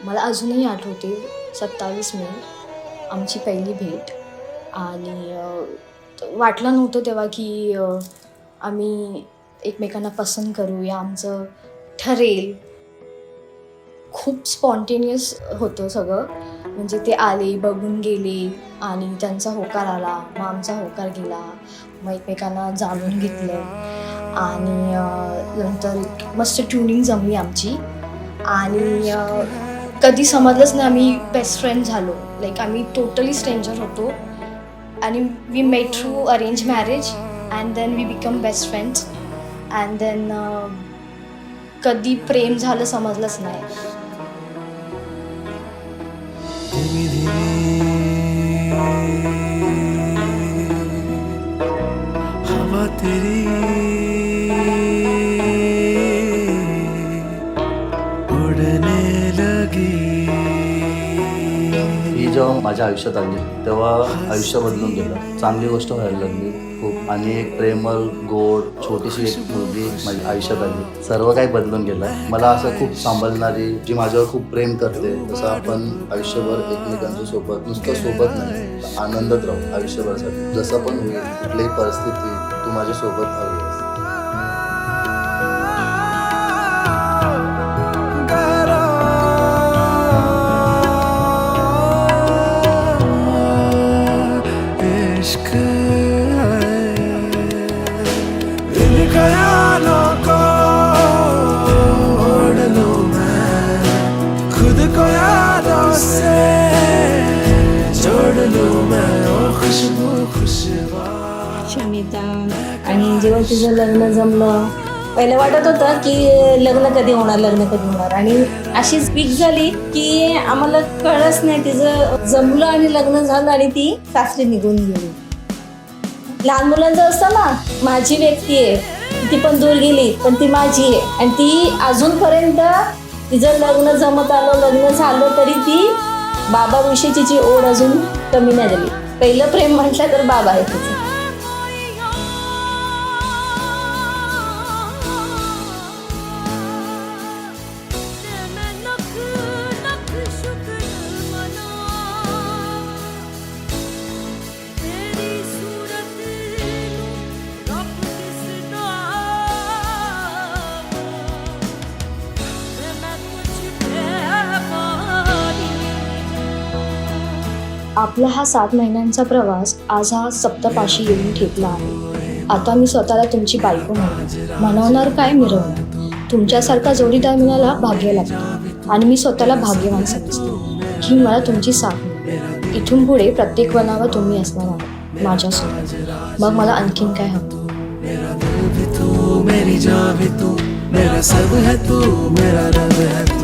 मला अजूनही आठवते 27 मे आमची पहिली भेट. आणि वाटलं नव्हतं तेव्हा की आम्ही एकमेकांना पसंत करू या आमचं ठरेल. खूप स्पॉन्टेनियस होतं सगळं. म्हणजे ते आले, बघून गेले आणि त्यांचा होकार आला, मग आमचा होकार गेला, मग एकमेकांना जाणून घेतलं आणि नंतर मस्त ट्युनिंग जमली आमची. आणि कधी समजलंच नाही आम्ही बेस्ट फ्रेंड झालो. लाईक आम्ही टोटली स्ट्रेंजर होतो आणि we met through arrange marriage and then we become best friends and then कधी प्रेम झालं समजलंच नाही. धीमी धीमी हवा तेरी उडने लगी. ही जेव्हा माझ्या आयुष्यात आली तेव्हा आयुष्य बदलून गेलं. चांगली गोष्ट व्हायला लागली खूप. आणि एक प्रेमळ गोड छोटीशी एक मुलगी माझ्या आयुष्यात आली. सर्व काही बदलून गेलं. मला असं खूप सांभाळणारी, जी माझ्यावर खूप प्रेम करते, जसं आपण आयुष्यभर एकमेकांच्या सोबत नुसतं सोबत नाही आनंदात राहू आयुष्यभरासाठी. जसं पण होईल कुठलीही परिस्थिती तू माझ्यासोबत हवी आहेस. शमिता. आणि जेव्हा तुझं लग्न जमलं, पहिलं वाटत होतं की लग्न कधी होणार. आणि अशीच पीक झाली की आम्हाला कळलंच नाही. तिचं जमलं आणि लग्न झालं आणि ती सासरी निघून गेली. लहान मुलांचं असतं ना, माझी व्यक्ती आहे, ती पण दूर गेली पण ती माझी आहे. आणि ती अजूनपर्यंत तिचं लग्न जमत आलं, लग्न झालं तरी ती बाबाविषयी तिची ओढ अजून कमी नाही झाली. पहिलं प्रेम म्हटलं तर बाबा आहे तिचं. आपला हा 7 महिन्यांचा प्रवास आज हा सप्तपाशी येऊन ठेपला आहे. आता मी स्वतःला तुमची बायको म्हणवणार काय मिरवणार. तुमच्यासारखा जोडीदार मिळाला भाग्य लागतो आणि मी स्वतःला भाग्यवान समजते ही मला तुमची साथ मिळाली. इथून पुढे प्रत्येक वनावर तुम्ही असणार आहात माझ्यासोबत. मग मला आणखीन काय हवं. मेरा दिल भी तू, मेरी जान भी तू, मेरा सब है तू, मेरा रब है तू.